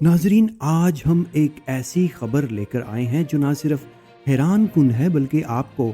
नाजरीन, आज हम एक ऐसी खबर लेकर आए हैं जो ना सिर्फ हैरान कुन है बल्कि आपको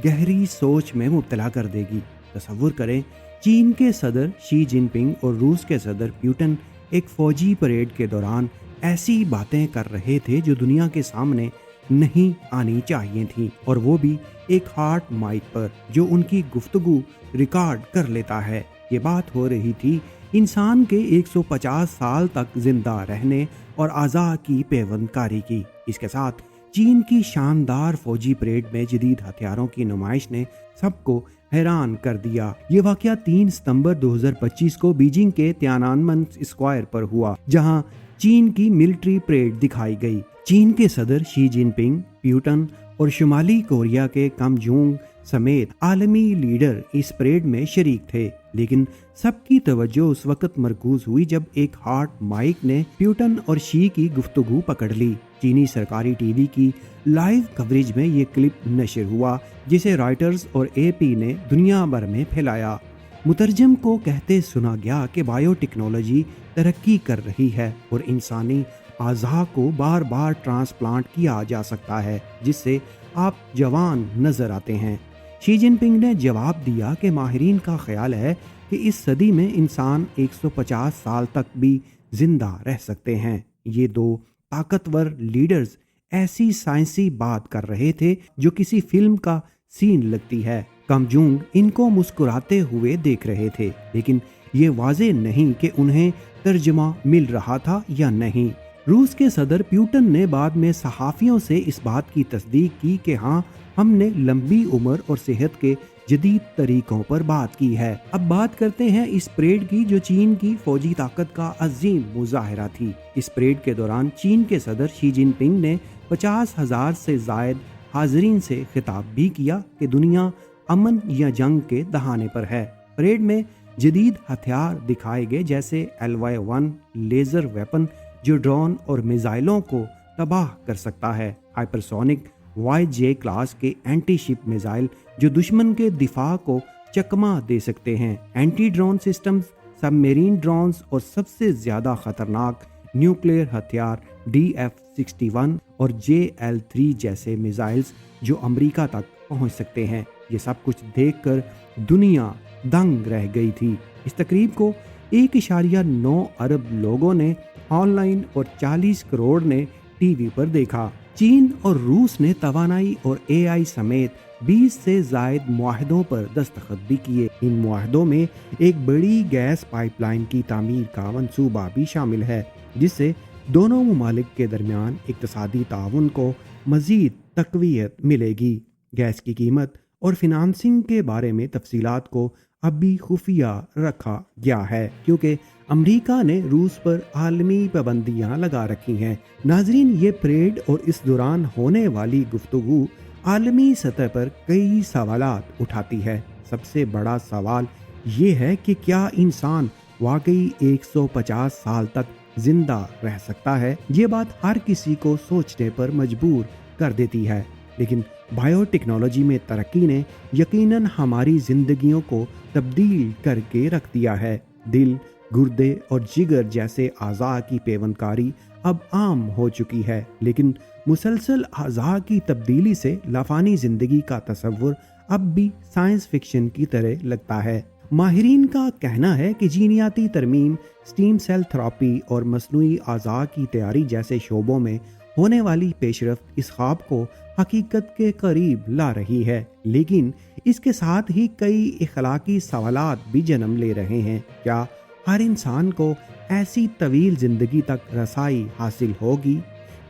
गहरी सोच में मुब्तला कर देगी। तसव्वुर करें, चीन के सदर शी जिनपिंग और रूस के सदर पुतिन एक फौजी परेड के दौरान ऐसी बातें कर रहे थे जो दुनिया के सामने नहीं आनी चाहिए थी, और वो भी एक हॉट माइक पर जो उनकी गुफ्तगू रिकॉर्ड कर लेता है। ये बात हो रही थी इंसान के 150 साल तक जिंदा रहने और आज़ा की पेवंदकारी की। इसके साथ चीन की शानदार फौजी परेड में जदीद हथियारों की नुमाइश ने सबको हैरान कर दिया। ये वाकया 3 सितंबर 2025 को बीजिंग के तियाननमेन स्क्वायर पर हुआ, जहां चीन की मिलिट्री परेड दिखाई गई। चीन के सदर शी जिनपिंग, पुतिन और शुमाली कोरिया के किम जोंग समेत आलमी लीडर इस परेड में शरीक थे, लेकिन सबकी तवज्जो उस वक्त मरकूज हुई जब एक हॉट माइक ने पुतिन और शी की गुफ्तगू पकड़ ली। चीनी सरकारी टीवी की लाइव कवरेज में ये क्लिप नशर हुआ, जिसे रॉयटर्स और एपी ने दुनिया भर में फैलाया। मुतरजम को कहते सुना गया कि बायोटेक्नोलॉजी तरक्की कर रही है और इंसानी आज़ा को बार बार ट्रांसप्लांट किया जा सकता है, जिससे आप जवान नजर आते हैं। शी जिनपिंग ने जवाब दिया कि माहिरीन का ख्याल है कि इस सदी में इंसान 150 साल तक भी जिंदा रह सकते हैं। ये दो ताकतवर लीडर्स ऐसी साइंसी बात कर रहे थे जो किसी फिल्म का सीन लगती है। किम जोंग इनको मुस्कुराते हुए देख रहे थे, लेकिन ये वाज़ेह नहीं कि उन्हें तर्जुमा मिल रहा था या नहीं। रूस के सदर पुतिन ने बाद में सहाफ़ियों से इस बात की तस्दीक की कि हाँ, हमने लंबी उम्र और सेहत के जदीद तरीकों पर बात की है। अब बात करते हैं इस परेड की, जो चीन की फौजी ताकत का अजीम मुजाहिरा थी। इस परेड के दौरान चीन के सदर शी जिनपिंग ने 50,000 से जायद हाजरीन से खिताब भी किया कि दुनिया अमन या जंग के दहाने पर है। परेड में जदीद हथियार दिखाए गए, जैसे LY-1 लेजर वेपन जो ड्रोन और मिसाइलों को तबाह कर सकता है, हाइपरसोनिक YJ क्लास के एंटी शिप मिसाइल जो दुश्मन के दिफा को चकमा दे सकते हैं, anti drone systems, submarine drones और सबसे ज्यादा खतरनाक न्यूक्लियर हथियार DF-61 और JL-3 जैसे मिसाइल्स जो अमेरिका तक पहुंच सकते हैं। ये सब कुछ देखकर दुनिया दंग रह गई थी। इस तकरीब को 1.9 अरब लोगों ने ऑनलाइन और 40 करोड़ ने टीवी पर देखा। चीन और रूस ने तवानाई और AI समेत 20 से जायद मुआहदों पर दस्तखत भी किए। इन मुआहदों में एक बड़ी गैस पाइपलाइन की तामीर का मंसूबा भी शामिल है, जिससे दोनों मुमालिक के दरमियान इक्तिसादी ताउन को मजीद तकवीत मिलेगी। गैस की कीमत और फिनांसिंग के बारे में तफसीलात को अब भी खुफिया रखा गया है, क्योंकि अमेरिका ने रूस पर आलमी पाबंदियां लगा रखी हैं। नाजरीन, ये परेड और इस दौरान होने वाली गुफ्तगू आलमी सतह पर कई सवालात उठाती है। सबसे बड़ा सवाल ये है कि क्या इंसान वाकई 150 साल तक जिंदा रह सकता है। ये बात हर किसी को सोचने पर मजबूर कर देती है। लेकिन बायोटेक्नोलॉजी में तरक्की ने यकीनन हमारी जिंदगियों को तब्दील करके रख दिया है। दिल, गुर्दे और जिगर जैसे आज़ा की पेवंदकारी अब आम हो चुकी है, लेकिन मुसलसल आज़ा की तब्दीली से लाफानी जिंदगी का तस्वुर अब भी साइंस फिक्शन की तरह लगता है। माहिरीन का कहना है कि जीनियाती तरमीम, स्टीम सेल थेरेपी और मसनूई आज़ा की तैयारी जैसे शोबों में होने वाली पेशरफ्त इस ख्वाब को हकीकत के करीब ला रही है, लेकिन इसके साथ ही कई इखलाकी सवालात भी जन्म ले रहे हैं। क्या हर इंसान को ऐसी तवील जिंदगी तक रसाई हासिल होगी?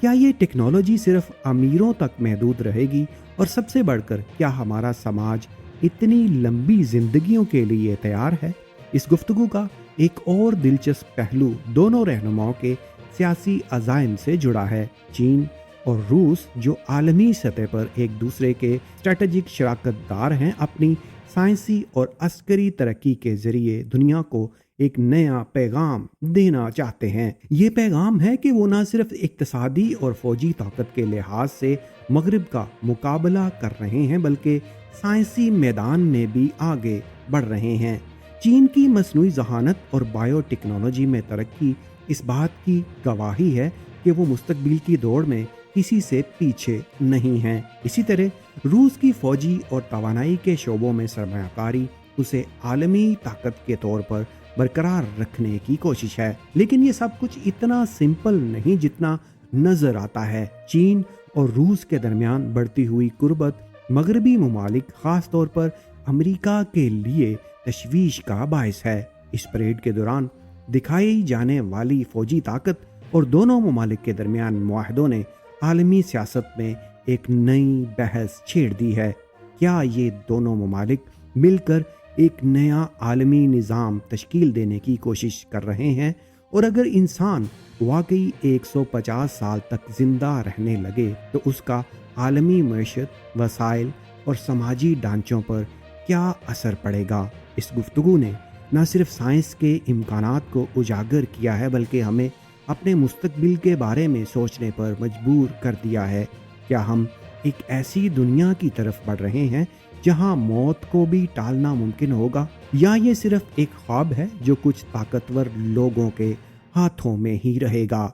क्या ये टेक्नोलॉजी सिर्फ अमीरों तक महदूद रहेगी? और सबसे बढ़कर, क्या हमारा समाज इतनी लंबी जिंदगियों के लिए तैयार है? इस गुफ्तगू का एक और दिलचस्प पहलू दोनों रहनुमाओं के सियासी अज़ाइम से जुड़ा है। चीन और रूस, जो आलमी सतह पर एक दूसरे के स्ट्रेटेजिक शराकतदार हैं, अपनी साइंसी और अस्करी तरक्की के जरिए दुनिया को एक नया पैगाम देना चाहते हैं। ये पैगाम है कि वो न सिर्फ इक्तिसादी और फौजी ताकत के लिहाज से मगरिब का मुकाबला कर रहे हैं, बल्कि साइंसी मैदान में भी आगे बढ़ रहे हैं। चीन की मसनूई जहानत और बायोटेक्नोलॉजी में तरक्की اس بات کی گواہی ہے کہ وہ مستقبل کی دوڑ میں کسی سے پیچھے نہیں ہیں۔ اسی طرح روس کی فوجی اور توانائی کے شعبوں میں سرمایہ کاری اسے عالمی طاقت کے طور پر برقرار رکھنے کی کوشش ہے، لیکن یہ سب کچھ اتنا سمپل نہیں جتنا نظر آتا ہے۔ چین اور روس کے درمیان بڑھتی ہوئی قربت مغربی ممالک، خاص طور پر امریکہ کے لیے تشویش کا باعث ہے۔ اس پریڈ کے دوران دکھائی جانے والی فوجی طاقت اور دونوں ممالک کے درمیان معاہدوں نے عالمی سیاست میں ایک نئی بحث چھیڑ دی ہے۔ کیا یہ دونوں ممالک مل کر ایک نیا عالمی نظام تشکیل دینے کی کوشش کر رہے ہیں؟ اور اگر انسان واقعی 150 سال تک زندہ رہنے لگے تو اس کا عالمی معیشت، وسائل اور سماجی ڈھانچوں پر کیا اثر پڑے گا؟ اس گفتگو نے نہ صرف سائنس کے امکانات کو اجاگر کیا ہے بلکہ ہمیں اپنے مستقبل کے بارے میں سوچنے پر مجبور کر دیا ہے۔ کیا ہم ایک ایسی دنیا کی طرف بڑھ رہے ہیں جہاں موت کو بھی ٹالنا ممکن ہوگا، یا یہ صرف ایک خواب ہے جو کچھ طاقتور لوگوں کے ہاتھوں میں ہی رہے گا؟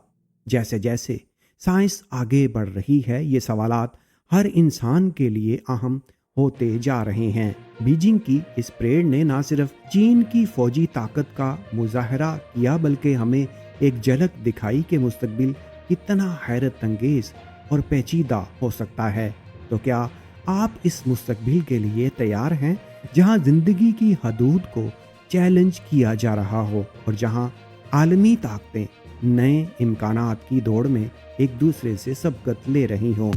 جیسے جیسے سائنس آگے بڑھ رہی ہے، یہ سوالات ہر انسان کے لیے اہم ہوتے جا رہے ہیں۔ بیجنگ کی اس پریڈ نے نہ صرف چین کی فوجی طاقت کا مظاہرہ کیا بلکہ ہمیں ایک جھلک دکھائی کہ مستقبل کتنا حیرت انگیز اور پیچیدہ ہو سکتا ہے۔ تو کیا آپ اس مستقبل کے لیے تیار ہیں جہاں زندگی کی حدود کو چیلنج کیا جا رہا ہو اور جہاں عالمی طاقتیں نئے امکانات کی دوڑ میں ایک دوسرے سے سبقت لے رہی ہوں؟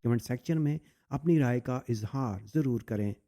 کمنٹ سیکشن میں اپنی رائے کا اظہار ضرور کریں۔